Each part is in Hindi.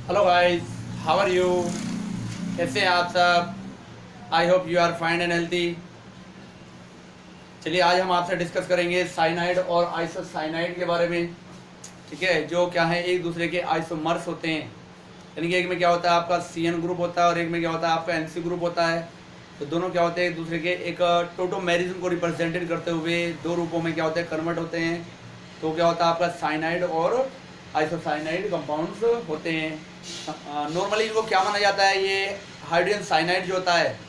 Hello guys, how are you? कैसे हैं आप सब? I hope you are fine and healthy. चलिए आज हम आपसे डिस्कस करेंगे साइनाइड और आइसोसाइनाइड के बारे में। ठीक है, जो क्या है एक दूसरे के आइसोमर्स होते हैं। यानी कि एक में क्या होता है आपका CN ग्रुप होता है और एक में क्या होता है आपका NC ग्रुप होता है। तो दोनों क्या होते हैं एक दूसरे के एक टोटोमेरिज्म को रिप्रेजेंटेड करते हुए दो रूपों में क्या होते हैं कन्वर्ट होते हैं। तो क्या होता है आपका साइनाइड और आइसोसाइनाइड कंपाउंड्स होते हैं। नॉर्मली इनको क्या माना जाता है, ये हाइड्रोजन साइनाइड जो होता है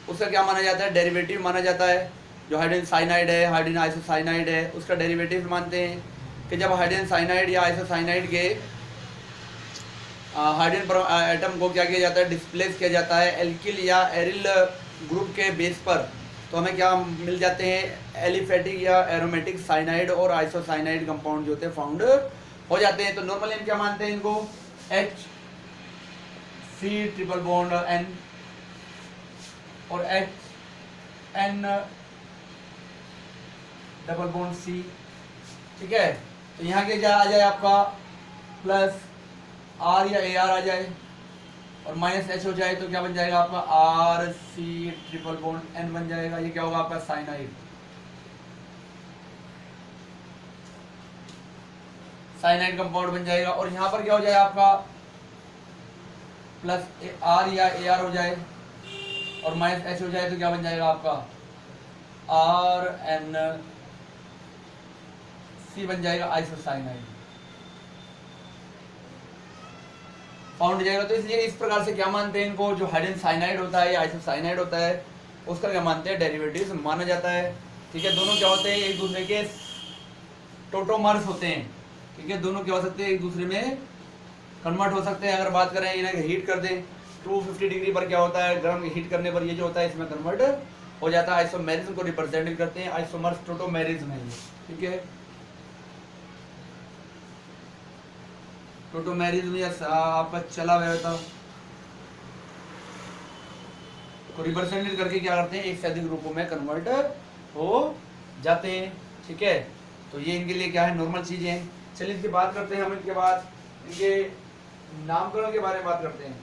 उसका क्या माना जाता है, डेरिवेटिव माना जाता है। जो हाइड्रोजन साइनाइड है, हाइड्रोजन आइसोसाइनाइड है, उसका डेरिवेटिव मानते हैं कि जब हाइड्रोजन साइनाइड या आइसोसाइनाइड के हाइड्रोजन एटम को क्या किया जाता है, डिस्प्लेस किया जाता है एल्किल या एरिल ग्रुप के बेस पर, तो हमें क्या मिल जाते हैं, एलिफेटिक या एरोमेटिक साइनाइड और आइसोसाइनाइड कंपाउंड जो होते हैं फाउंड हो जाते हैं। तो नॉर्मली हम क्या मानते हैं इनको, HC ट्रिपल बॉन्ड N और HN डबल बॉन्ड C। ठीक है, तो यहाँ के क्या आ जाए आपका प्लस R या AR आ जाए और -H हो जाए तो क्या बन जाएगा आपका RC ट्रिपल बॉन्ड N बन जाएगा। ये क्या होगा आपका साइनाइड, साइनाइड कंपाउंड बन जाएगा। और यहाँ पर क्या हो जाए आपका प्लस R या AR हो जाए और -H हो जाए तो क्या बन जाएगा आपका RNC बन जाएगा आइसोसाइनाइड फाउंड हो जाएगा। तो इसलिए इस प्रकार से क्या मानते हैं इनको, जो हाइड्रोजन साइनाइड होता है या आइसोसाइनाइड होता है उसका क्या मानते हैं, डेरिवेटिव्स माना जाता है। ठीक है, दोनों क्या होते हैं एक दूसरे के टोटोमर्स होते हैं। ठीक है, दोनों क्या हो सकते हैं एक दूसरे में कन्वर्ट हो सकते हैं। अगर बात करें इन्हें हीट कर दें 250 डिग्री पर, क्या होता है गर्म हीट करने पर ये जो होता है इसमें कन्वर्ट हो जाता है। आइसोमेरिज्म को रिप्रेजेंट करते हैं, आइसोमर्स टोटोमेरिज्म है ये। ठीक है, टोटोमेरिज्म या आपका चला व्यवस्था को रिप्रेजेंट करके क्या करते हैं, एक से अधिक रूपों में कन्वर्ट हो जाते हैं। ठीक है, तो ये इनके लिए क्या है नॉर्मल चीजें हैं। चलिए इसकी बात करते हैं हम, इनके बाद इनके नामकरण के बारे में बात करते हैं।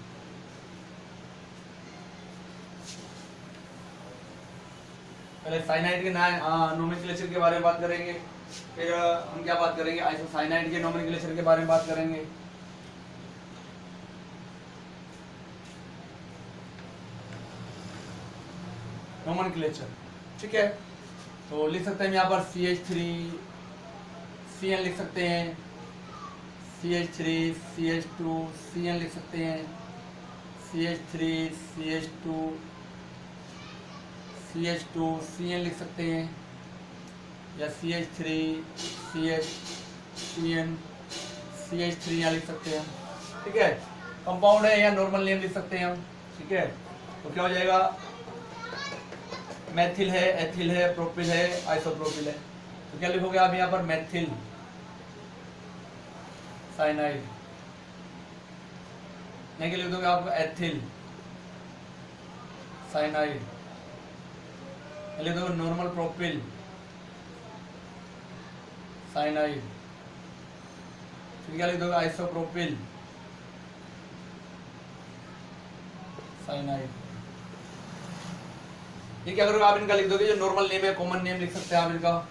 पहले साइनाइड के नोमेनक्लेचर के बारे में बात करेंगे, फिर हम क्या बात करेंगे, आइसोसाइनाइड के नोमेनक्लेचर के बारे में बात करेंगे। नोमेनक्लेचर, ठीक है, तो लिख सकते हैं यहाँ पर CH3 CN लिख सकते हैं, CH3 CH2 CN लिख सकते हैं, CH3 CH2 CH2 CN लिख सकते हैं, या CH3 CH CN CH3 यहाँ लिख सकते हैं। ठीक है, कंपाउंड है या नॉर्मल नेम लिख सकते हैं हम। ठीक है, तो क्या हो जाएगा, मैथिल है, एथिल है, प्रोपिल है, आइसोप्रोपिल है। तो क्या लिखोगे आप यहाँ पर, मैथिल साइनाइड, नहीं लिख दोगे आपको एथिल साइनाइड, लिख दोगे नॉर्मल प्रोपिल साइनाइड, फिर क्या लिख दोगे, आइसोप्रोपिल साइनाइड। ये क्या करोगे आप, इनका लिख दोगे जो नॉर्मल नेम है, कॉमन नेम लिख सकते हैं आप इनका।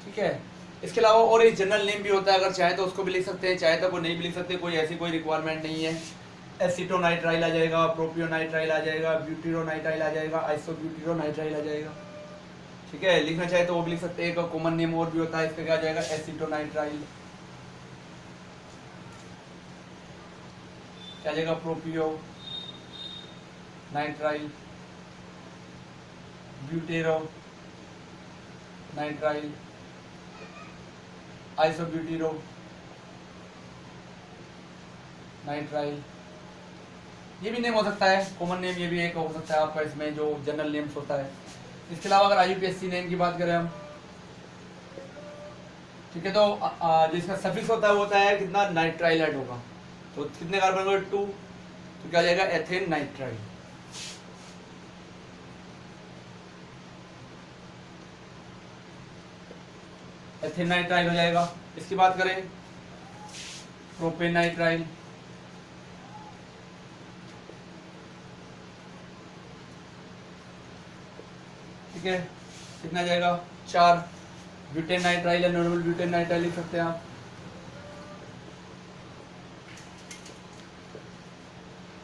ठीक है, इसके अलावा और एक जनरल नेम भी होता है, अगर चाहे तो उसको भी लिख सकते हैं, चाहे तो वो नहीं भी लिख सकते, कोई ऐसी कोई रिक्वायरमेंट नहीं है। एसिटोनाइट्राइल आ जाएगा, प्रोपियोनाइट्राइल आ जाएगा, ब्यूटीरोनाइट्राइल आ जाएगा, आइसोब्यूटीरोनाइट्राइल आ जाएगा। ठीक है, लिखना चाहे तो वो भी लिख सकते हैं। एक कॉमन नेम और भी होता है इसका, क्या आ जाएगा, एसिटोनाइट्राइल, क्या आ जाएगा, प्रोपियो नाइट्राइल, ब्यूटेरो नाइट्राइल, आइसोब्यूटीरो नाइट्राइल। ये भी नेम हो सकता है, कॉमन नेम ये भी एक हो सकता है आपका इसमें जो जनरल नेम्स होता है। इसके अलावा अगर IUPAC नेम की बात करें हम, ठीक है, तो जिसका सफिक्स होता है वो होता है कितना, नाइट्राइल होगा। तो कितने कार्बन होंगे, 2, तो क्या जाएगा, एथेन नाइट्राइल। एथेन नाइट्राइल हो जाएगा। इसकी बात करें प्रोपेनाइट्राइल, ठीक है, कितना जाएगा 4। ब्यूटेनाइट्राइल या नॉर्मल ब्यूटेनाइट्राइल लिख सकते हैं आप,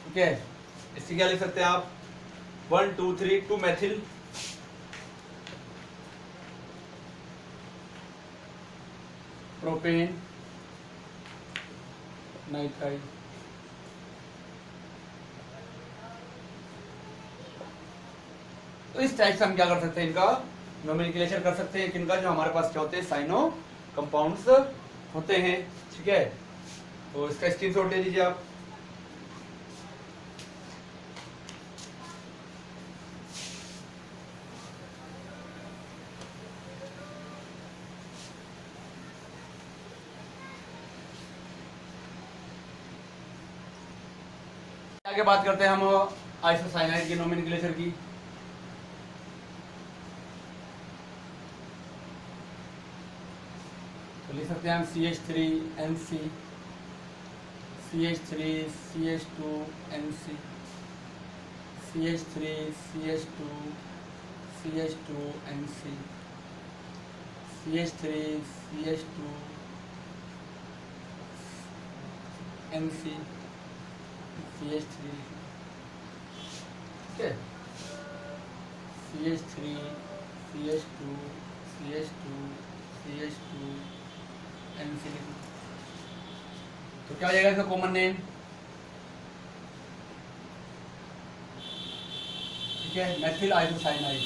ठीक है। इसकी क्या लिख सकते हैं आप 1 2 3 2 मेथिल प्रोपेन नाइट्राइल। तो इस टाइप से हम क्या कर सकते हैं, इनका नोमेनक्लेचर कर सकते हैं, किनका, जो हमारे पास क्या होते हैं साइनो कंपाउंड्स होते हैं, ठीक है। तो इसका स्क्रीनशॉट ले लीजिए आप। आगे बात करते हैं हम आइसोसाइनाइड के नोमेनक्लेचर की। तो लिख सकते हैं हम CH3NC, CH3 CH2 NC, CH3 CH2 CH2 NC, CH3 CH2 NC, CH3, ठीक है, CH3 CH2 CH2 CH2 NC। तो क्या हो जाएगा इसका कॉमन नेम, ठीक है, मेथिल आइसोसाइनाइड।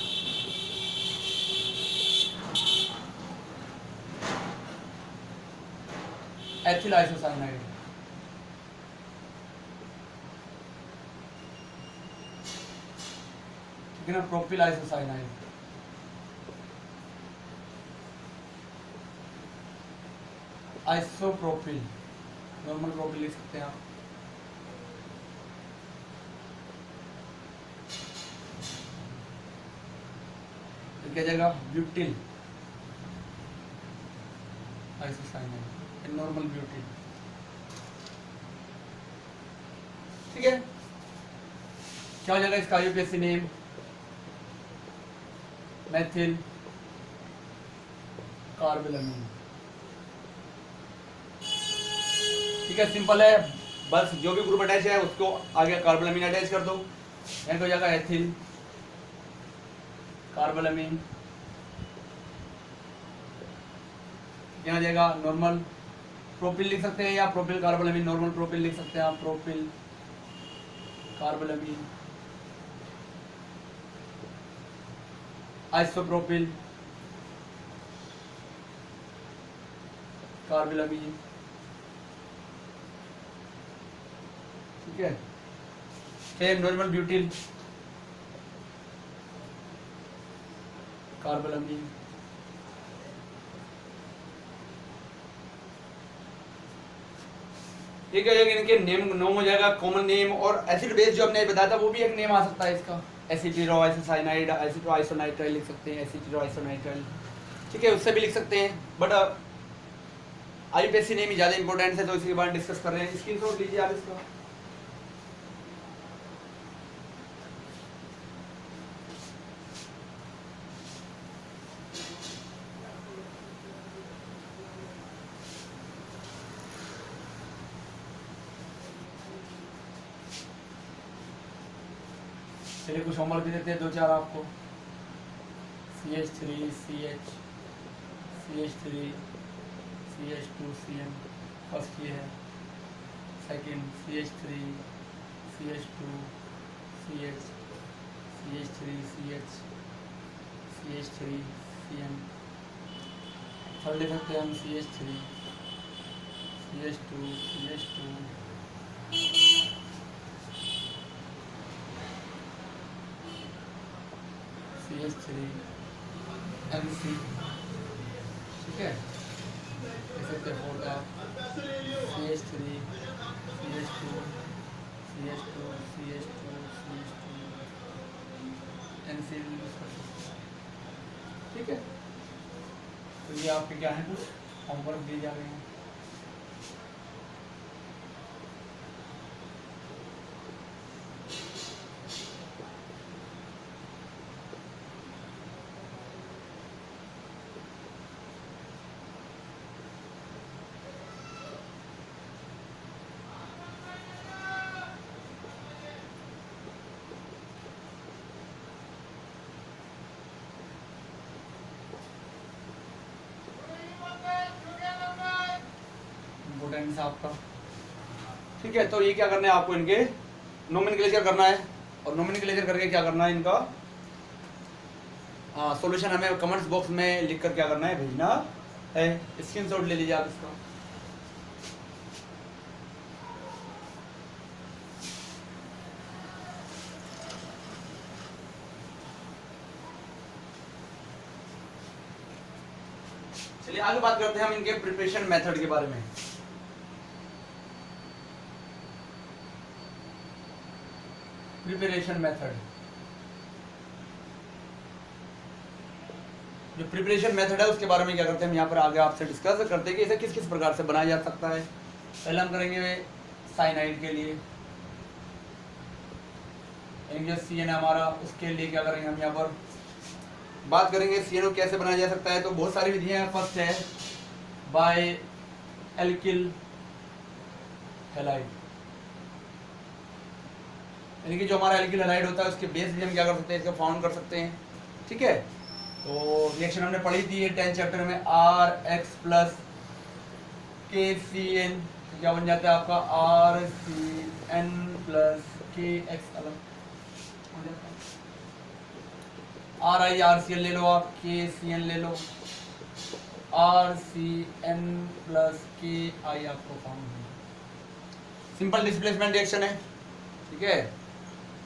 एथिल आइसोसाइनाइड, ठीक है ना, propyl isocyanide, isopropyl, normal propyl लिख सकते हैं आप, तो क्या जाएगा ब्यूटिल आइसोसाइनाइड, नॉर्मल ब्यूटिल, ठीक है। क्या हो जाएगा इसका आईयूपीएसी नेम, मेथिल कार्बोलामीन, ठीक है, सिंपल है। बस जो भी ग्रुप अटैच है उसको आगे कार्बोलामीन अटैच कर दो, यहाँ हो जाएगा एथिल कार्बोलामीन, यहाँ आ जाएगा नॉर्मल प्रोपिल लिख सकते हैं, या प्रोपिल कार्बोलामीन, नॉर्मल प्रोपिल लिख सकते हैं आप, प्रोपिल कार्बोलामीन, आइसोप्रोपिल कार्बोलामीन, ठीक है, फिर नॉर्मल ब्यूटिल कार्बोलामीन, ठीक है। इनके नेम नाम हो जाएगा कॉमन नेम, और एसिड बेस जो हमने बताया था वो भी एक नेम आ सकता है इसका, एसिटिरो आइसोसाइनाइड, एसिटो आइसोनाइट्राइल लिख सकते हैं, एसिटिरो आइसोनाइट्राइल, ठीक है, उससे भी लिख सकते हैं। बट आईयूपीएसी नेम ही ज़्यादा इंपॉर्टेंट है, तो इसके बारे में डिस्कस कर रहे हैं। स्क्रीनशॉट लीजिए आप इसका। चलिए कुछ होमवर्क भी देते हैं 2-4 आपको। CH3 CH CH3 CH2 CN, first ये है। Second CH3 CH2 CH CH3 CH CH3 CN, third लिख सकते हैं हम CH3 CH2 CH2 CH3 MC, ठीक है, लिख सकते हैं फोर्थ आप CH3 CH2 CH2 CH2 CH2 NC, ठीक है। तो ये आपके क्या है कुछ होमवर्क दिए जा रहे हैं। इम्पोर्टेंस आपका, ठीक है। तो ये क्या करना है आपको, इनके नोमेनक्लेचर करना है, और नोमेनक्लेचर करके क्या करना है, इनका सॉल्यूशन हमें कमेंट्स बॉक्स में लिखकर क्या करना है, भेजना है। स्क्रीनशॉट ले लीजिए आप इसका। चलिए आगे बात करते हैं हम इनके प्रिपरेशन मेथड के बारे में। प्रिपरेशन मेथड, जो प्रिपरेशन मेथड है उसके बारे में क्या करते हैं हम यहाँ पर आगे आपसे डिस्कस करते हैं कि इसे किस किस प्रकार से बनाया जा सकता है। पहले हम करेंगे साइनाइड के लिए, जो CN है हमारा, उसके लिए क्या करेंगे हम यहाँ पर बात करेंगे CNO कैसे बनाया जा सकता है। तो बहुत सारी विधियां हैं। फर्स्ट है बाय एल्किल हैलाइड, यानी कि जो हमारा एल्किल हैलाइड होता है उसके बेस भी हम क्या कर सकते हैं, इसको फाउंड कर सकते हैं, ठीक है। तो रिएक्शन हमने पढ़ी थी 10 चैप्टर में, RX प्लस KCN, क्या बन जाता है आपका RCN प्लस KX अलग हो जाता है। RIRCN ले लो आप, KCN ले लो, RCN प्लस KI आपको फाउंड है। सिंपल डिस्प्लेसमेंट रिएक्शन है, ठीक है।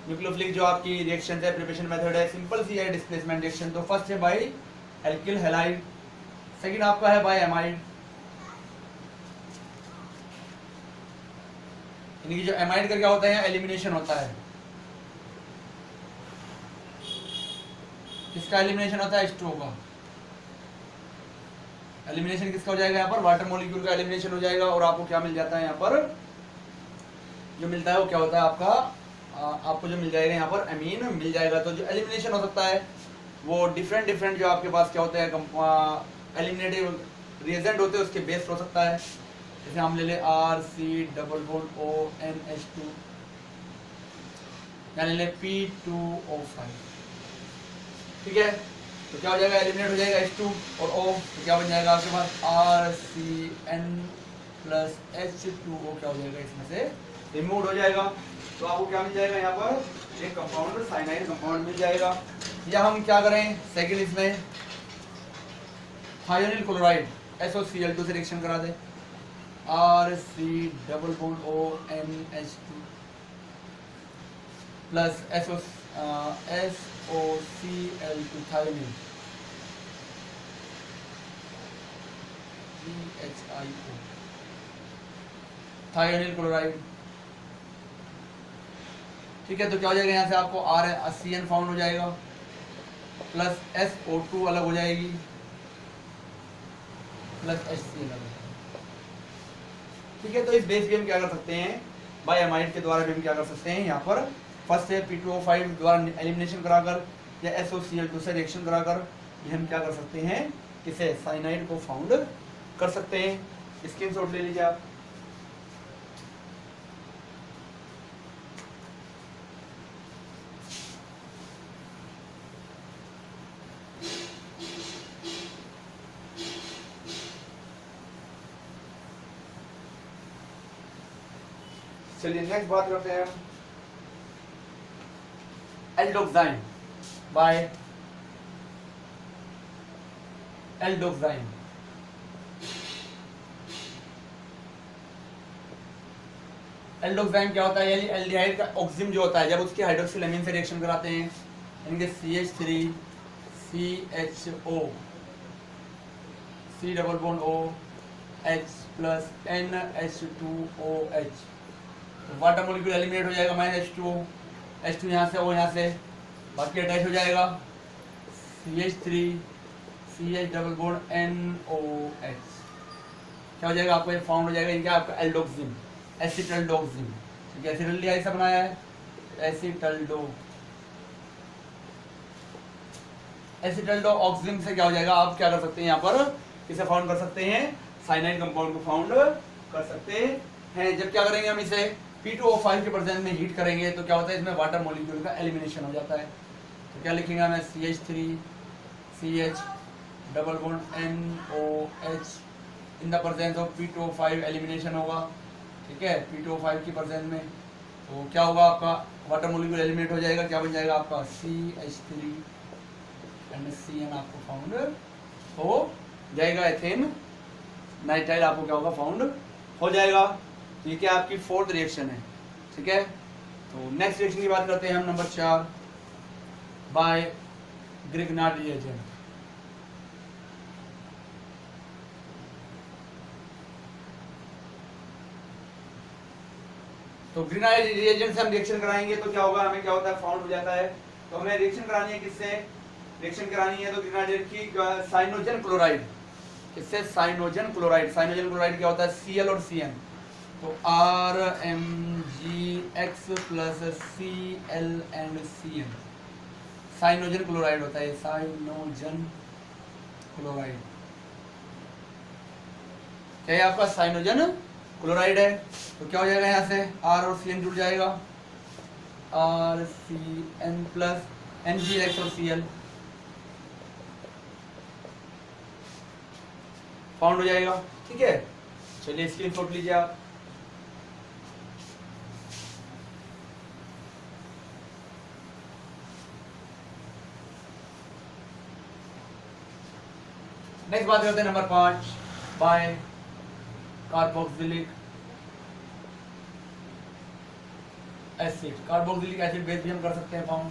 न्यूक्लियोफिलिक जो आपकी रिएक्शन है, प्रिपरेशन मेथड है, सिंपल सी है डिस्प्लेसमेंट रिएक्शन। तो फर्स्ट है बाय एल्किल हैलाइड, सेकंड आपका है बाय एमाइड, यानी कि जो एमाइड का क्या होता है, एलिमिनेशन होता है। किसका एलिमिनेशन होता है, H2O का एलिमिनेशन। किसका हो जाएगा यहाँ पर, वाटर मॉलिक्यूल का एलिमिनेशन हो जाएगा, और आपको क्या मिल जाता है यहाँ पर, जो मिलता है वो क्या होता है आपका, आपको जो मिल जाएगा यहाँ पर एमीन मिल जाएगा। तो जो एलिमिनेशन हो सकता है वो डिफरेंट डिफरेंट जो आपके पास क्या होते हैं एलिमिनेटिव रिएजेंट होते हैं उसके बेस्ड हो सकता है। जैसे हम ले ले RC≡ONH2, या ले ले P2O5, ठीक है। तो क्या हो जाएगा, एलिमिनेट हो जाएगा H2 और O, तो क्या बन जाएगा आपके पास RCN प्लस H2O, क्या हो जाएगा इसमें से रिमूव हो जाएगा। तो आपको क्या मिल जाएगा यहाँ पर, एक कंपाउंड साइनाइड कंपाउंड मिल जाएगा। या हम क्या करें, सेकंड इसमें थायोनिल क्लोराइड SOCl2 से रिएक्शन करा दे, RC≡ONH2 plus SOCl2 thionyl GHIO, thionyl chloride, ठीक है। तो क्या हो जाएगा यहाँ से आपको RCN फाउंड हो जाएगा, प्लस SO2 अलग हो जाएगी, प्लस HCl अलग, ठीक है। तो इस बेस पे हम क्या कर सकते हैं, बाय एमाइड के द्वारा भी हम क्या कर सकते हैं, यहाँ पर फर्स्ट है P2O5 द्वारा एलिमिनेशन कराकर या SOCl2 से रिएक्शन कराकर ये हम क्या कर सकते हैं, किसे साइनाइड को फाउंड कर सकते हैं। स्क्रीनशॉट ले लीजिए आप। चलिए नेक्स्ट बात करते हैं एल्डोक्साइन बाय एल्डोक्साइन। एल्डोक्साइन क्या होता है, यानी एल्डिहाइड का ऑक्सिजन जो होता है जब उसके हाइड्रोक्सिलैमीन से रिएक्शन कराते हैं, यानी कि CH3CHO C≡OH plus NH2OH, water molecule eliminate हो जाएगा -H2O, H2 यहाँ से, O यहाँ से, बाकी अटैच हो जाएगा CH3 CH≡NOH, क्या हो जाएगा आपको, ये फाउंड हो जाएगा इनका आपका एल्डोक्सिन, एसिटल्डोक्सिन। ठीक है, एसिटल्डिहाइड से बनाया है, एसिटल्डोऑक्सिन से क्या हो जाएगा, आप क्या कर सकते हैं यहाँ पर किसे फाउंड कर सकते हैं, साइनाइड कंपाउंड को फाउंड कर सकते हैं। जब क्या करेंगे हम इसे P2O5 के प्रेजेंस में हीट करेंगे तो क्या होता है, इसमें वाटर मॉलिक्यूल का एलिमिनेशन हो जाता है। तो क्या लिखेंगे हमें, CH3 CH double bond NOH in the presence of P2O5 elimination होगा। ठीक है, P2O5 की प्रेजेंस में तो क्या होगा, आपका वाटर मॉलिक्यूल एलिमिनेट हो जाएगा, क्या बन जाएगा आपका CH3 एंड CN आपको फाउंड हो जाएगा, एथेन नाइट्राइल आपको क्या होगा, फाउंड हो जाएगा। तो ये क्या आपकी फोर्थ रिएक्शन है। ठीक है, तो नेक्स्ट रिएक्शन की बात करते हैं हम, नंबर 4 बाय ग्रिग्नार्ड रिएजेंट। तो ग्रिग्नार्ड रिएजेंट से हम रिएक्शन कराएंगे तो क्या होगा, हमें क्या होता है, फाउंड हो जाता है। तो हमें रिएक्शन करानी है किससे, रिएक्शन करानी है तो ग्रिग्नार्ड की साइनोजन क्लोराइड, इससे साइनोजन क्लोराइड। साइनोजन क्लोराइड क्या होता है, Cl और Cn, तो RMgX plus Cl and Cn Cyanogen chloride होता है, साइनोजन क्लोराइड। क्या है आपका साइनोजन क्लोराइड है। तो क्या हो जाएगा, यहाँ से R और Cn जुड़ जाएगा, RCN प्लस NgX और Cl फाउंड हो जाएगा। ठीक है, चलिए स्क्रीनशॉट लीजिए आप। नेक्स्ट बात करते हैं number 5 by carboxylic acid. Carboxylic acid base भी हम कर सकते हैं फाउंड।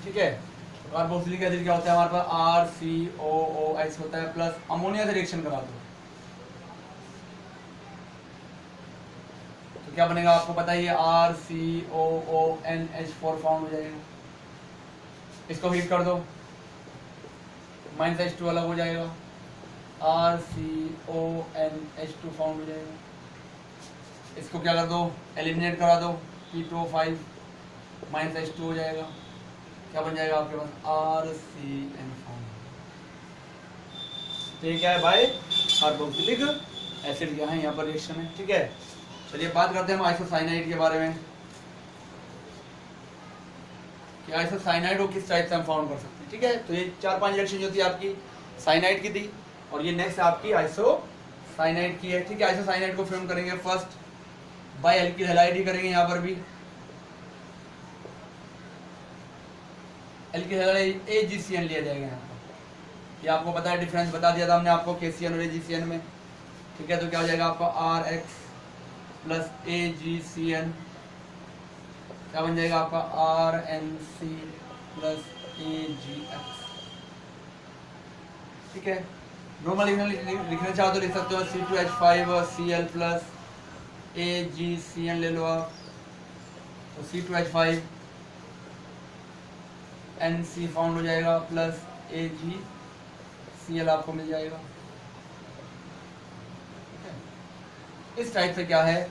ठीक है, तो कार्बोक्सिलिक एसिड क्या होता है हमारे पास, RCOOH होता है प्लस अमोनिया से रिएक्शन करा दो तो क्या बनेगा आपको पता ही है, RCOONH4 फाउंड हो जाएगा। इसको हीट कर दो, -H2 अलग हो जाएगा, RCONH2 फाउंड हो जाएगा। इसको क्या कर दो, एलिमिनेट करा दो, P2O5 -H2 हो जाएगा, क्या बन जाएगा आपके पास, RCN फाउंड। तो ये क्या है भाई, कार्बोक्सिलिक एसिड क्या है, यहाँ पर रिएक्शन है। ठीक है, चलिए बात करते हैं हम आइसोसाइनाइड के बारे में कि आइसोसाइनाइड को किस टाइप से हम फाउंड कर सकते हैं। ठीक है, तो ये 4-5 रिएक्शन जो थी आपकी साइनाइड की थी और ये नेक्स्ट आपकी आइसोसाइनाइड की है। ठीक है, आइसोसाइनाइड को फॉर्म करेंगे फर्स्ट बाय एल्किल हैलाइड ही करेंगे। यहाँ पर भी एल्किल हैलाइड AgCN लिया जाएगा यहाँ पर, ये आपको पता है, डिफरेंस बता दिया था हमने आपको KCN और AgCN में। ठीक है, तो क्या हो जाएगा आपका RX प्लस AgCN, क्या बन जाएगा आपका RNC प्लस AgX। ठीक है, नॉर्मल लिखना चाहो तो लिख सकते हो C2H5Cl प्लस AgCN ले लो आप, तो C2H5 NC फाउंड हो जाएगा प्लस AgCl आपको मिल जाएगा। इस टाइप से क्या है,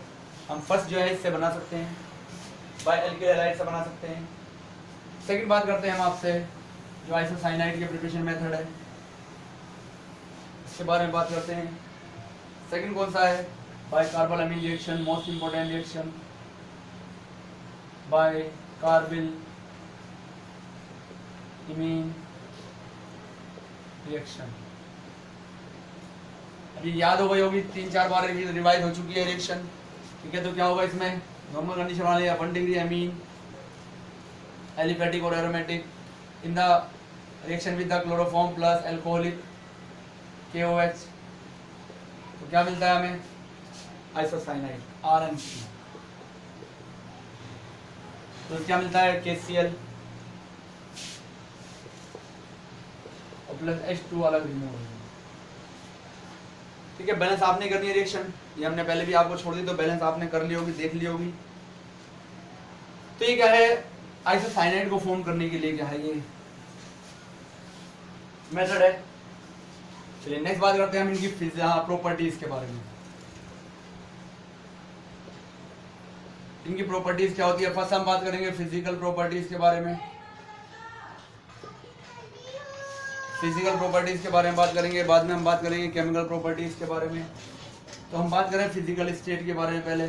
हम फर्स्ट जो है इससे बना सकते हैं, बाय एल्किल हैलाइड से बना सकते हैं। सेकंड बात करते हैं हम आपसे जो आइसोसाइनाइड के प्रिपरेशन मेथड है, इसके बारे में बात करते हैं। सेकंड कौन सा है, by carbylamine reaction, most important reaction by carbylamine reaction. अभी याद हो गई होगी, 3-4 बार रिवाइज हो चुकी है रिएक्शन। ठीक है, तो क्या होगा इसमें, नॉर्मल कंडीशन वाले 1 डिग्री अमीन एलिफेटिक और aromatic in the reaction with the chloroform plus alcoholic KOH, तो क्या मिलता है हमें, आइसोसाइनाइड RNC। तो क्या मिलता है, KCl और प्लस H2 अलग रिमूव हो। ठीक है, बैलेंस आपने करनी है रिएक्शन, ये हमने पहले भी आपको छोड़ दी, तो बैलेंस आपने कर ली होगी, देख ली होगी। तो ये क्या है, आइसोसाइनाइड को फॉर्म करने के लिए क्या है, ये मेथड है। चलिए नेक्स्ट बात करते हैं हम इनकी प्रॉपर्टीज के बारे में। इनकी प्रॉपर्टीज क्या होती है। फर्स्ट हम बात करेंगे फिजिकल प्रॉपर्टीज के बारे में। फिजिकल प्रॉपर्टीज के बारे में बात करेंगे, बाद में हम बात करेंगे केमिकल प्रॉपर्टीज के बारे में। तो हम बात करें फिजिकल स्टेट के बारे में पहले।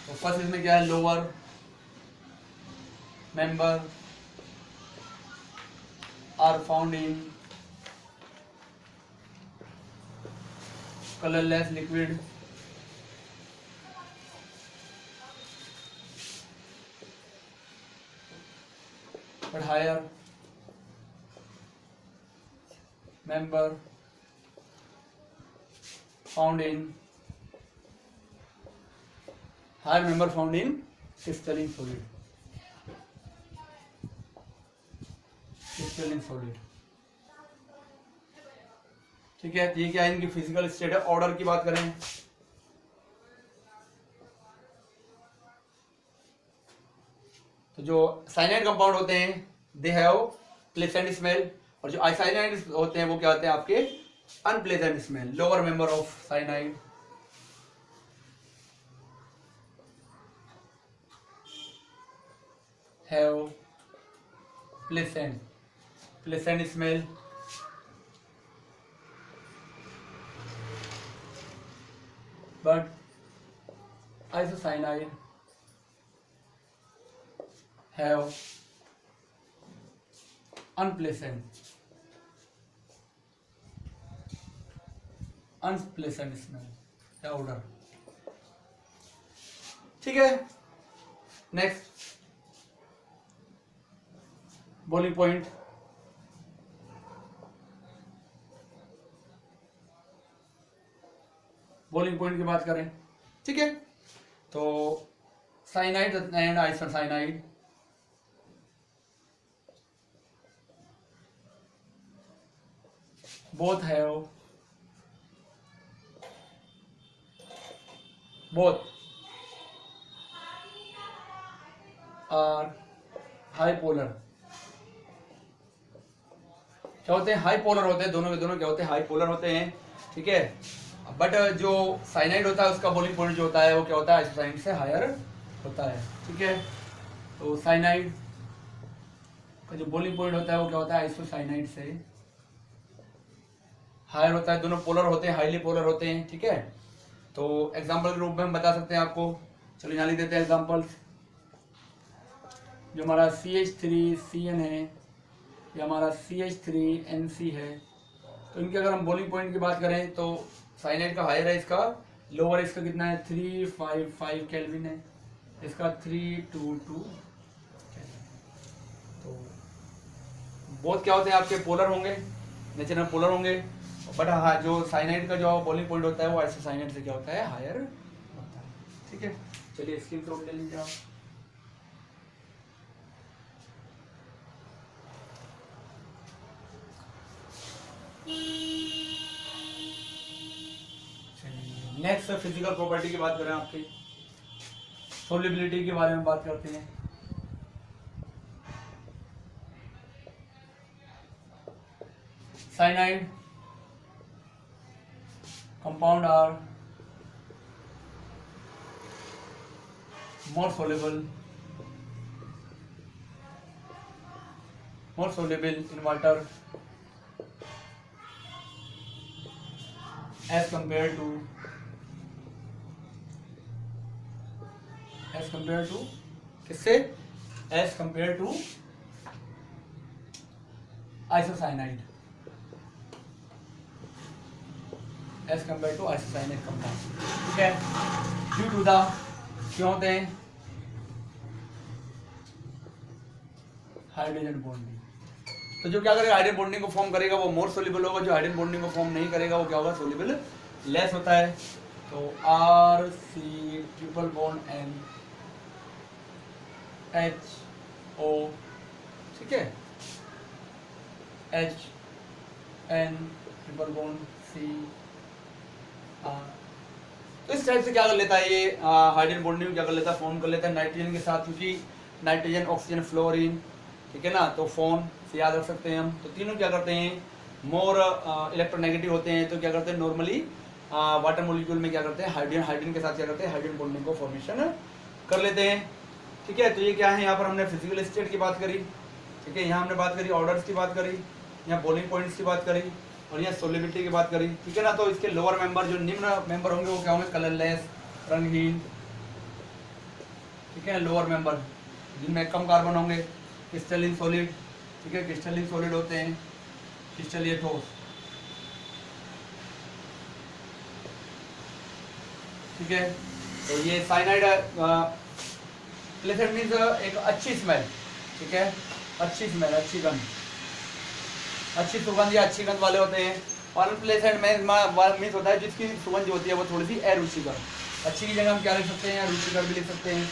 तो फर्स्ट इसमें क्या है, lower member are found in colourless liquid but higher member found in crystalline solid। ठीक है, ये क्या है, इनकी फिजिकल स्टेट है। ऑर्डर की बात करें तो जो साइनाइड कंपाउंड होते हैं दे हैव प्लेजेंट स्मेल, और जो आइसाइनाइड होते हैं वो क्या होते हैं आपके unpleasant smell. Lower member of cyanide have pleasant smell, but isocyanide have unpleasant smell या odor। ठीक है, next boiling point. Boiling point की बात करें, ठीक है, तो cyanide and isocyanide both are हाईपोलर। क्या होते हैं, हाईपोलर होते हैं, दोनों के दोनों क्या होते हैं, हाईपोलर होते हैं। ठीक है, बट जो साइनाइड होता है उसका बॉइलिंग पॉइंट जो होता है वो क्या होता है, आइसोसाइनाइड से हायर होता है। ठीक है, तो साइनाइड का जो बॉइलिंग पॉइंट होता है वो क्या होता है, आइसोसाइनाइड से हायर होता है। दोनों पोलर होते हैं, हाईली पोलर होते हैं। ठीक है, तो एग्जांपल के रूप में हम बता सकते हैं आपको। चलिए यहाँ लिख देते हैं एग्जांपल्स। जो हमारा CH3CN है या हमारा CH3NC है, तो इनके अगर हम बॉइलिंग पॉइंट की बात करें तो साइनाइड का हायर है, इसका लोअर इसका कितना है 355 केल्विन है, इसका 322। तो बहुत क्या होते हैं आपके पोलर होंगे, नेचर में पोलर होंगे, बट हाँ जो साइनाइड का जो बॉइलिंग पॉइंट होता है वो आइसोसाइनाइड से क्या होता है, हायर होता है। ठीक है, चलिए स्क्रीन शॉट ले लीजिए आप। नेक्स्ट फिजिकल प्रॉपर्टी की बात करें आपकी, सोल्युबिलिटी के बारे में बात करते हैं। Cyanide compound are more soluble in water as compared to किससे, as compared to isocyanide, as compared to isocyanide compound। ठीक है, due to the क्यों होते हैं, हाइड्रोजन बॉन्डिंग। तो जो क्या करेगा, हाइड्रोजन बॉन्डिंग को फॉर्म करेगा वो मोर सोल्यूबल होगा, जो हाइड्रोजन बॉन्डिंग को फॉर्म नहीं करेगा वो क्या होगा, सोल्यूबल लेस होता है। तो RC triple bond N HO, ठीक है, HN ट्रिपल बॉन्ड CR। तो इस टाइप से क्या कर लेता है ये हाइड्रोजन बॉन्डिंग क्या कर लेता है, फॉर्म कर लेता है नाइट्रोजन के साथ, क्योंकि नाइट्रोजन ऑक्सीजन फ्लोरीन, ठीक है ना, तो फोन से याद रख सकते हैं हम। तो तीनों क्या करते हैं, मोर इलेक्ट्रोनेगेटिव होते हैं तो क्या करते हैं नॉर्मली वाटर मॉलिक्यूल में क्या करते हैं हाइड्रोजन के साथ क्या करते हैं हाइड्रोजन बॉन्डिंग को फॉर्मेशन कर लेते हैं। ठीक है, तो ये क्या है, यहाँ पर हमने फिजिकल स्टेट की बात करी। ठीक है, यहाँ हमने बात करी ऑर्डर्स की बात करी, यहाँ बॉइलिंग पॉइंट्स की बात करी और यहाँ सोलिबिलिटी की बात करी। ठीक है ना, तो इसके लोअर मेंबर जो निम्न मेंबर होंगे वो क्या होंगे, कलरलेस, रंगहीन। ठीक है, लोअर मेंबर जिनमें कम कार्बन होंगे, क्रिस्टलिन सॉलिड। ठीक है, क्रिस्टलिन सॉलिड होते हैं, क्रिस्टल ये ठोस। ठीक है, तो ये साइनाइड प्लेसेंट मीन्स एक अच्छी स्मेल। ठीक है, अच्छी स्मेल, अच्छी गंध, अच्छी सुगंध या अच्छी गंध वाले होते हैं। और अनप्लेसेंट मीन्स होता है जिसकी सुगंध जो होती है वो थोड़ी सी अरुचिकर। अच्छी की जगह हम क्या लिख सकते हैं, रुचिकर भी लिख सकते हैं,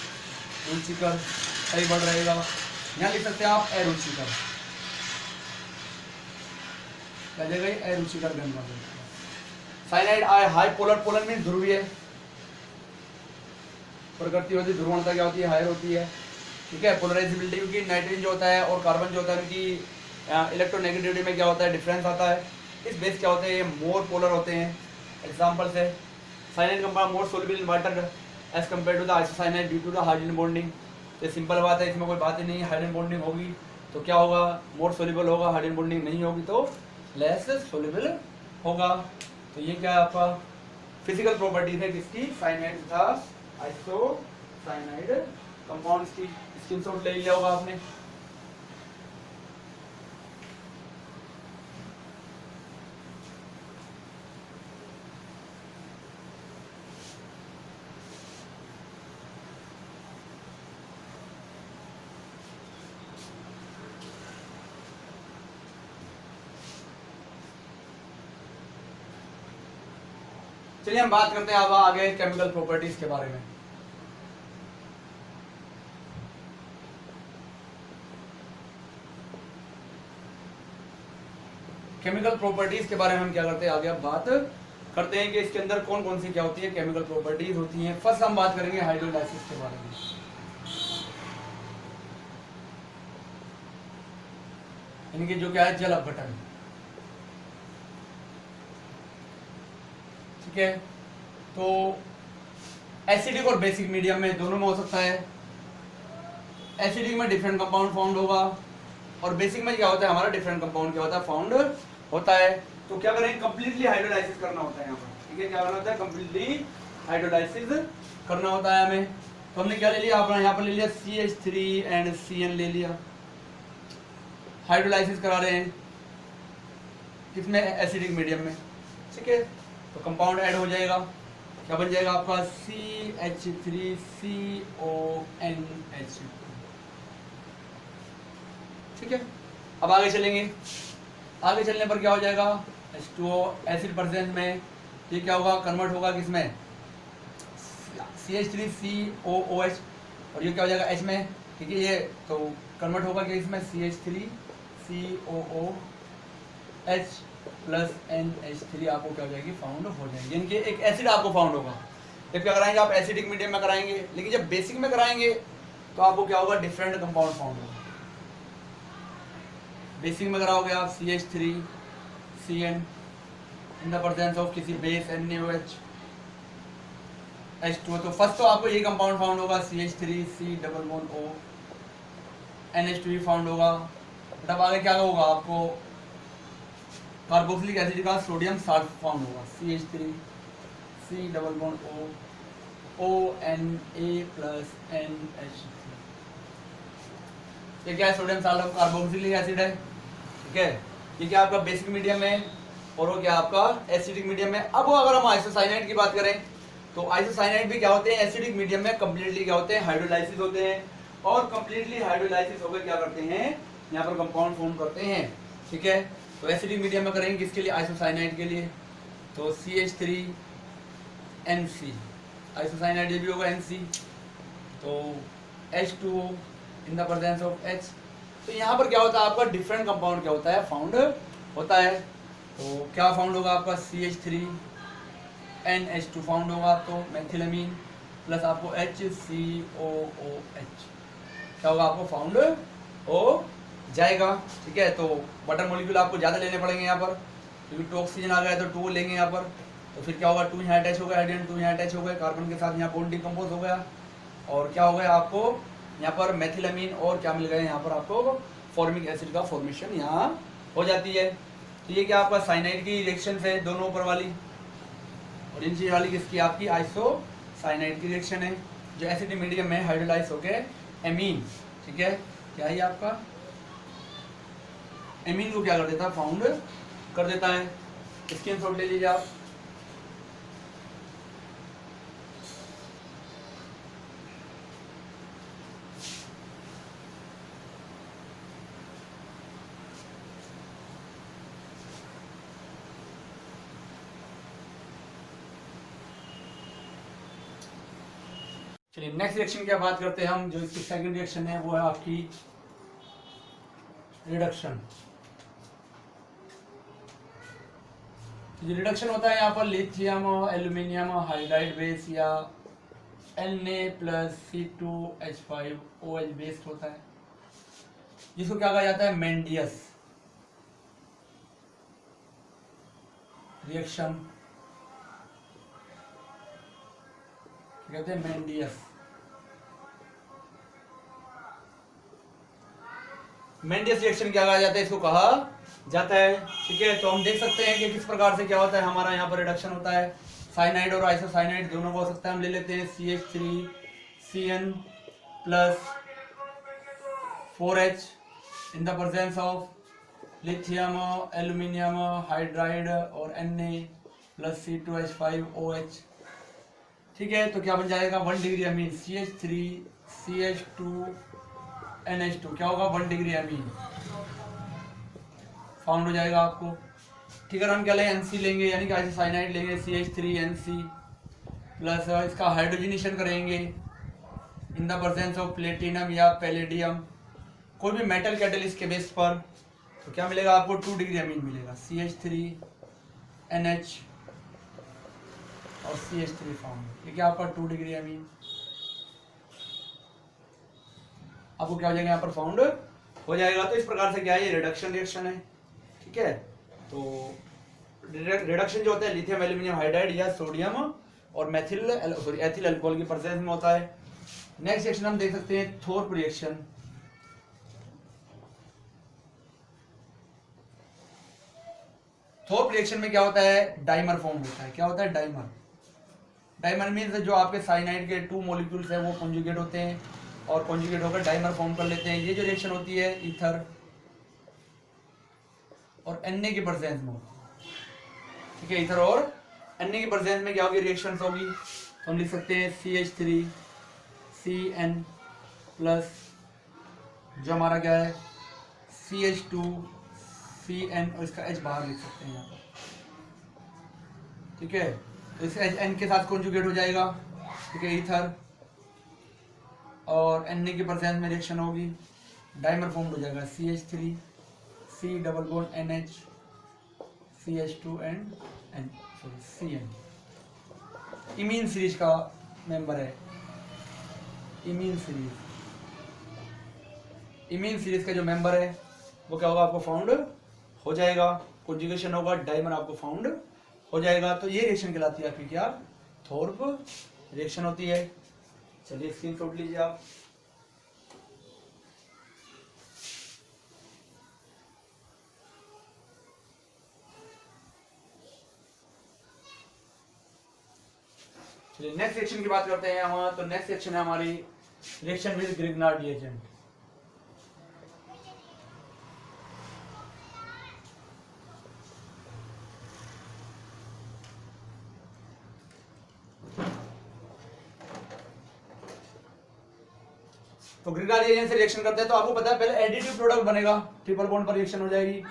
रुचिकर सही बढ़ रहेगा। यहाँ लिख सकते हैं आप अरुचिकर, क्या जगह अरुचिकर गंध वाले। Cyanide high polar, polar means ध्रुवीय, प्रकृति होती है, ध्रुवणता क्या होती है, हायर होती है। ठीक है, पोलराइजेबिलिटी क्योंकि नाइट्रोजन जो होता है और कार्बन जो होता है उनकी इलेक्ट्रोनेगेटिविटी में क्या होता है, डिफरेंस आता है। इस बेस क्या होते हैं, ये मोर पोलर होते हैं। एग्जांपल्स है, cyanide compound more soluble in water as compared to the isocyanide due to the hydrogen bonding. तो सिंपल बात है, इसमें कोई बात ही नहीं है। हाइड्रोजन बॉन्डिंग होगी तो क्या होगा, मोर सोल्युबल होगा, हाइड्रोजन बॉन्डिंग नहीं होगी तो लेस सोल्युबल होगा। तो ये क्या है आपका फिजिकल प्रॉपर्टीज है किसकी, साइनाइड तथा आइसोसाइनाइड कंपाउंड्स की। स्क्रीनशॉट ले लिया होगा आपने। चलिए हम बात करते हैं अब आगे केमिकल प्रॉपर्टीज के बारे में। केमिकल प्रॉपर्टीज के बारे में हम क्या करते हैं, आगे अब बात करते हैं कि इसके अंदर कौन कौन सी क्या होती है केमिकल प्रॉपर्टीज होती हैं। फर्स्ट हम बात करेंगे हाइड्रोलाइसिस के बारे में। इनकी जो क्या है, जल अपघटन। ठीक है, तो एसिडिक और बेसिक मीडियम में दोनों में हो सकता है। एसिडिक में डिफरेंट कंपाउंड फाउंड होगा और बेसिक में क्या होता है, हमारा डिफरेंट कंपाउंड क्या होता है, फाउंड होता है। तो क्या करेंगे, कंप्लीटली हाइड्रोलाइसिस करना होता है यहाँ पर। ठीक है, क्या करना होता है, कंप्लीटली हाइड्रोलाइसिस करना होता है हमें। तो हमने क्या ले लिया, आपने यहाँ पर ले लिया CH3 एंड CN ले लिया। हाइड्रोलाइसिस करा रहे हैं किसमें, एसिडिक मीडियम में। ठीक है, तो कंपाउंड ऐड हो जाएगा, क्या बन जाएगा आपका CH3CONH2। ठीक है, अब आगे चलेंगे। आगे चलने पर क्या हो जाएगा, H2O एसिड प्रेजेंस में ये क्या होगा, कन्वर्ट होगा किसमें, CH3COOH और ये क्या हो जाएगा H में। ठीक है, ये तो कन्वर्ट होगा कि इसमें CH3COOH प्लस NH3 आपको क्या हो जाएगी, फाउंड हो जाएगी। इनके एक एसिड आपको फाउंड होगा। जब क्या कराएंगे आप एसिडिक मीडियम में कराएंगे, लेकिन जब बेसिक में कराएंगे तो आपको क्या होगा, डिफरेंट कंपाउंड फाउंड होगा। बेसिक में कराओगे आप CH3CN in the presence of किसी बेस NaOH H2O। तो फर्स्ट तो आपको ये कंपाउंड फाउंड होगा CH3C_O, NH2 फाउंड होगा। तब आगे क्या होगा, आपको कार्बोक्सिलिक एसिड का सोडियम सल्फेट फाउंड होगा CH3C_O ONA प्लस NH3। ये क्या है, सोडियम सल्फेट कार्बोक्सिलिक एसिड है। ठीक है, ये क्या आपका बेसिक मीडियम में और वो क्या आपका एसिडिक मीडियम में। अब अगर हम आइसोसाइनाइड की बात करें तो आइसोसाइनाइड भी क्या होते हैं, एसिडिक मीडियम में कंप्लीटली क्या होते हैं, हाइड्रोलाइसिस होते हैं। और कंप्लीटली हाइड्रोलाइसिस होकर क्या करते हैं, यहाँ पर कंपाउंड फॉर्म करते हैं। ठीक है, तो एसिडिक मीडियम में करेंगे किसके लिए, आइसोसाइनाइड के लिए। तो CH3NC आइसोसाइनाइड ये भी होगा NC। तो H2O in the presence of H। तो यहाँ पर क्या होता है, आपका डिफरेंट कंपाउंड क्या होता है, फाउंड होता है। तो क्या फाउंड होगा आपका, CH3NH2 फाउंड होगा आपको, मेथिलमीन प्लस आपको HCOOH क्या होगा, आपको फाउंड हो जाएगा, ठीक है। तो वाटर मॉलिक्यूल आपको ज़्यादा लेने पड़ेंगे यहाँ पर, क्योंकि 2 ऑक्सीजन आ गया तो 2 लेंगे यहाँ पर। तो फिर क्या होगा, 2 यहाँ अटैच हो गया, हाइड्रोजन 2 यहाँ अटैच हो गए, कार्बन के साथ यहाँ बॉन्ड डिकम्पोज हो गया, और क्या हो गया आपको यहाँ पर मेथिलामीन और क्या मिल गए, यहाँ पर आपको फॉर्मिक एसिड का फॉर्मेशन यहाँ हो जाती है। तो ये क्या आपका साइनाइड की रिएक्शन है, दोनों ऊपर वाली, और नीचे वाली किसकी, आपकी आइसोसाइनाइड की रिएक्शन है, जो एसिड मीडियम में हाइड्रोलाइज हो गए एमीन, ठीक है। क्या है आपका एमीन को क्या कर देता है, फाउंड कर देता है। स्क्रीनशॉट ले लीजिए आप। चलिए नेक्स्ट रिएक्शन की बात करते हैं हम, जो इसकी सेकंड रिएक्शन है वो है आपकी रिडक्शन। जो रिडक्शन होता है यहाँ पर लिथियम एल्यूमिनियम हाइड्राइड बेस या Na+C2H5OH बेस्ड होता है, जिसको क्या कहा जाता है, मेंडियस रिएक्शन कहते हैं, मेंडियस रिएक्शन क्या कहा जाता है, इसको कहा जाता है, ठीक है। तो हम देख सकते हैं कि किस प्रकार से क्या होता है, हमारा यहाँ पर रिडक्शन होता है, साइनाइड और आइसोसाइनाइड दोनों को हो सकता है। हम ले लेते हैं CH3CN+4H in the presence of lithium aluminium hydride और Na+C2H5OH, ठीक है। तो क्या बन जाएगा, 1 डिग्री अमीन, CH3CH2NH2 क्या होगा, 1 डिग्री अमीन फाउंड हो जाएगा आपको, ठीक है। हम क्या लेंगे, NC लेंगे, यानी कि आइसोसाइनाइड लेंगे, CH3NC प्लस इसका हाइड्रोजनेशन करेंगे in the presence of platinum या पैलेडियम, कोई भी मेटल कैटलिस्ट के बेस पर। तो क्या मिलेगा आपको, 2 डिग्री अमीन मिलेगा, CH3NH और CH3 फाउंड, ठीक है। आपका 2 डिग्री अमीन आपको क्या हो जाएगा, यहाँ पर फाउंड हो जाएगा। तो इस प्रकार से क्या है, ये रिडक्शन रिएक्शन है, ठीक है। तो रिडक्शन जो होता है लिथियम एल्यूमिनियम हाइड्राइड या सोडियम और एथिल अल्कोहल की प्रेजेंस में होता है। नेक्स्ट रिएक्शन हम देख सकते हैं, थोर्प रिएक्शन। थोर्प रिएक्शन में क्या होता है, डाइमर फॉर्म होता है। क्या होता है, डाइमर मीन्स जो आपके साइनाइड के 2 मॉलिक्यूल्स हैं वो कॉन्जुगेट होते हैं और कॉन्जुगेट होकर डाइमर फॉर्म कर लेते हैं। ये जो रिएक्शन होती है ईथर और Na की प्रेजेंस में होती है, ठीक है। ईथर और Na की प्रेजेंस में क्या होगी, रिएक्शंस होगी। तो हम लिख सकते हैं CH3CN प्लस जो हमारा क्या है CH2CN और इसका H बाहर लिख सकते हैं यहाँ पर, ठीक है। तो इस N के साथ कॉन्जुगेट हो जाएगा, ठीक है, ईथर और Na की प्रेजेंस में रिएक्शन होगी, डाइमर फॉर्म हो जाएगा, CH3 C double bond NH CH2 and CN। Imine series का मेंबर है, इमीन सीरीज का जो मेंबर है वो क्या होगा, आपको फाउंड हो जाएगा, कॉन्जुगेशन होगा, डाइमर आपको फाउंड हो जाएगा। तो ये रिएक्शन कहलाती है आपकी क्या, थोर्प रिएक्शन होती है। चलिए स्क्रीनशॉट लीजिए आप। चलिए नेक्स्ट रिएक्शन की बात करते हैं हम। तो नेक्स्ट रिएक्शन है हमारी रिएक्शन विद ग्रिग्नार्ड रिएजेंट। तो ग्रिग्नार्ड रिएजेंट से रिएक्शन करते हैं तो आपको पता है पहले एडिटिव प्रोडक्ट बनेगा, ट्रिपल बॉन्ड पर रिएक्शन हो जाएगी,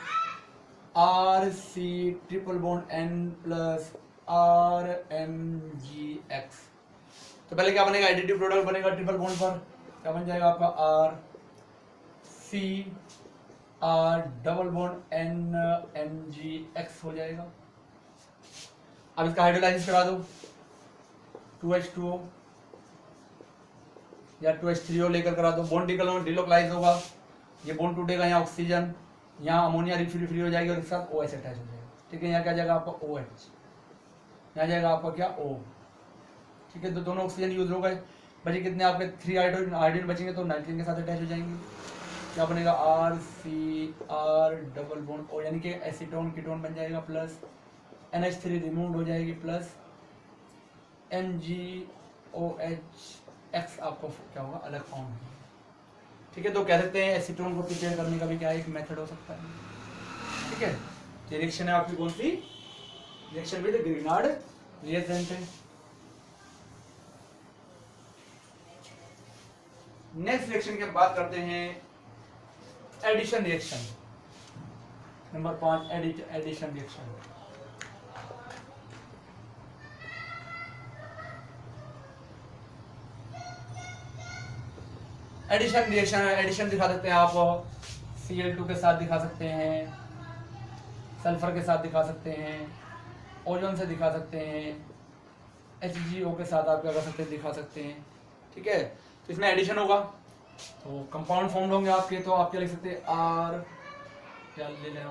RC triple bond N plus RMgX। तो पहले क्या बनेगा, एडिटिव प्रोडक्ट बनेगा ट्रिपल बॉन्ड पर, क्या बन जाएगा आपका RC R double bond NMgX हो जाएगा। अब इसका हाइड्रोलाइसिस करा दो, 2H2O या 2H3O लेकर करा दो, बॉन्ड डिलोकलाइज होगा, ये बॉन्ड टूटेगा, यहाँ ऑक्सीजन, यहाँ अमोनिया फ्री हो जाएगी और इसके साथ OH अटैच हो जाएगा। ठीक है, यहाँ क्या जाएगा आपका OH, यहाँ जाएगा आपका क्या O। ठीक है, तो दोनों ऑक्सीजन यूज हो गए, बचे कितने आपके 3 हाइड्रोजन बचेंगे, तो नाइट्रोजन के साथ अटैच हो जाएंगे। क्या बनेगा RCR डबल बॉन्ड O, यानी कि एसीटोन कीटोन बन जाएगा, प्लस NH3 रिमूव हो जाएगी, प्लस MgOH आपको क्या होगा अलग फॉर्म है। ठीक है, तो कह सकते हैं एसीटोन को प्रिपेयर करने का भी क्या एक मेथड हो सकता है। ठीक है, रिएक्शन है आपकी कौन सी, रिएक्शन विद ग्रीनार्ड रिएजेंट है। नेक्स्ट रिएक्शन की बात करते हैं addition reaction, number 5 addition reaction. Addition reaction, addition दिखा सकते हैं आप Cl2 के साथ दिखा सकते हैं, सल्फर के साथ दिखा सकते हैं, ओजोन से दिखा सकते हैं, HgO के साथ आप क्या कर सकते हैं, दिखा सकते हैं। ठीक है, तो इसमें एडिशन होगा तो कंपाउंड फॉर्म होंगे आपके, तो आप क्या लिख सकते हैं R क्या ले लें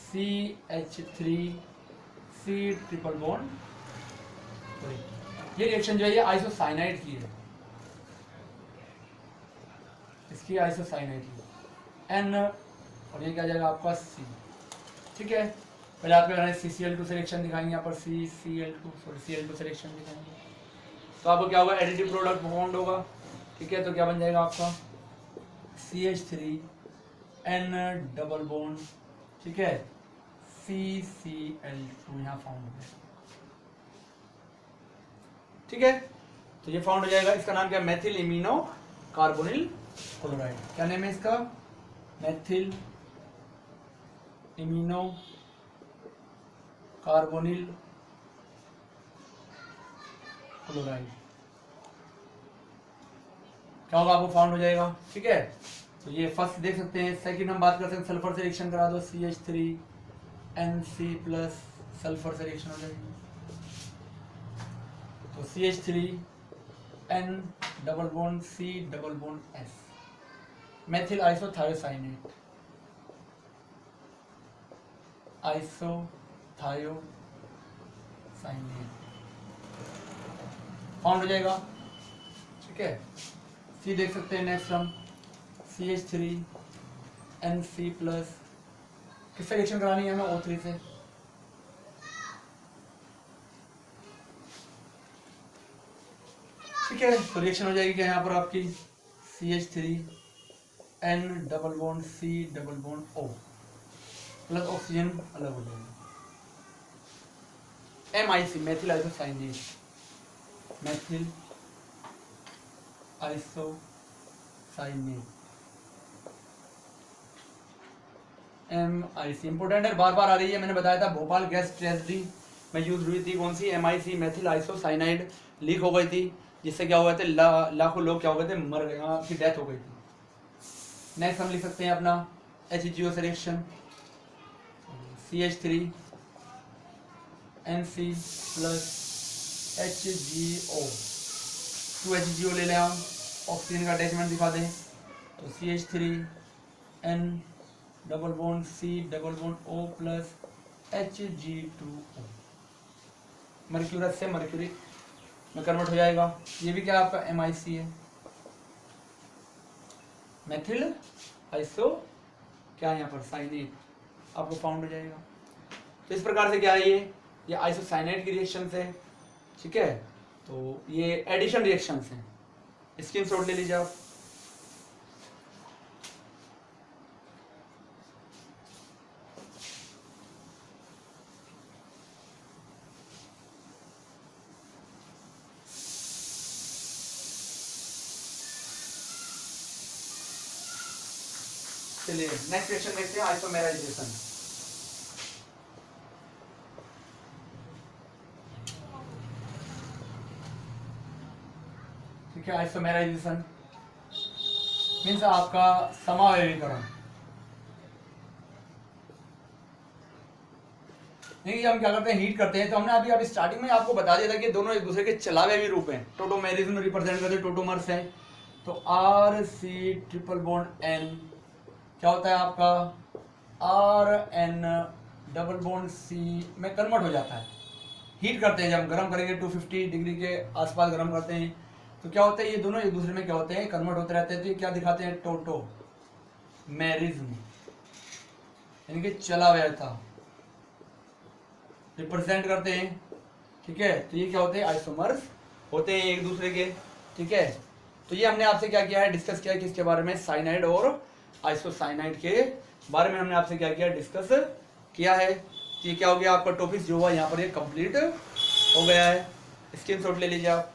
CH3C ट्रिपल बॉन्ड। ये रिएक्शन जो है ये आइसोसाइनाइड की है, इसकी आइसोसाइनाइड की N और ये क्या जाएगा आपका C। ठीक है, पहले आपके CCl2 सिलेक्शन दिखाएंगे, यहाँ पर Cl2 सिलेक्शन दिखाएंगे, तो आपको क्या होगा एडिटिव प्रोडक्ट बॉन्ड होगा। ठीक है, तो क्या बन जाएगा आपका CH3N डबल बॉन्ड, ठीक है, CCl2 यहाँ फाउंड हो गया। ठीक है, तो ये फाउंड हो जाएगा, इसका नाम क्या, मेथिल इमिनो कार्बोनिल क्लोराइड। क्या नेम है इसका, मेथिल इमिनो कार्बोनिल क्लोराइड। क्या होगा आपको फाउंड हो जाएगा। ठीक है, तो ये फर्स्ट देख सकते हैं। सेकंड हम बात करते हैं सल्फर से रिएक्शन करा दो, CH3NC प्लस सल्फर से रिएक्शन हो जाएगी, तो CH3N double bond C double bond S, methyl isothiocyanate, found हो जाएगा। ठीक है, C देख सकते हैं नेक्स्ट हम CH3NC प्लस, किससे रिएक्शन करानी है हमें, O3 से। ठीक है, तो रिएक्शन हो जाएगी क्या यहाँ पर आपकी CH3N double bond C double bond O plus oxygen अलग हो जाएगा, MIC methyl isocyanate, methyl isocyanate MIC important है, बार बार आ रही है। मैंने बताया था भोपाल गैस ट्रेजेडी में यूज हुई थी कौन सी, MIC मेथिल आइसोसाइनाइड लीक हो गई थी, जिससे क्या हुआ थे लाखों लोग क्या हो गए थे, मर गए, की डेथ हो गई थी। नेक्स्ट हम लिख सकते हैं अपना HgO से reaction, CH3NC plus HgO, 2 HgO ले लें हम, ऑक्सीजन का अटैचमेंट दिखा दें, तो CH3N double bond C double bond O plus Hg2O, mercurous से मर्क्यूरी में कन्वर्ट हो जाएगा। ये भी क्या आपका MIC है, मेथिल आइसो क्या है यहाँ पर साइनेट, आपको फाउंड हो जाएगा। तो इस प्रकार से क्या है ये आइसोसाइनेट की रिएक्शन है। ठीक है, तो ये एडिशन रिएक्शंस हैं, स्क्रीनशॉट ले लीजिए आप। चलिए नेक्स्ट रिएक्शन देखते हैं, आइसोमेराइजेशन। ठीक है, आइसोमेराइजेशन मीन्स आपका समावयवीकरण। नहीं, हम क्या करते हैं, हीट करते हैं, तो हमने अभी स्टार्टिंग में आपको बता दिया था कि दोनों एक दूसरे के चलावे हुए रूप हैं, टोटोमेरिज्म रिप्रेजेंट करते टोटोमर्स है, तो RC ट्रिपल बॉन्ड N क्या होता है आपका RN डबल बॉन्ड C में कन्वर्ट हो जाता है। हीट करते हैं, जब गर्म करेंगे 250 डिग्री के आसपास गर्म करते हैं तो क्या होता है, ये दोनों एक दूसरे में क्या होते हैं, कन्वर्ट होते रहते हैं। तो ये क्या दिखाते हैं, टोटोमेरिज्म, यानी कि चला हुआ रिप्रेजेंट करते हैं। ठीक है, तो ये क्या होते हैं, आइसोमर्स होते हैं एक दूसरे के। ठीक है, तो ये हमने आपसे क्या किया है, डिस्कस किया है किसके बारे में, साइनाइड और आइसोसाइनाइड के बारे में हमने आपसे क्या किया, डिस्कस किया है। तो ये क्या हो गया आपका टॉपिक जो हुआ यहाँ पर ये कंप्लीट हो गया है। स्क्रीनशॉट ले लीजिए आप।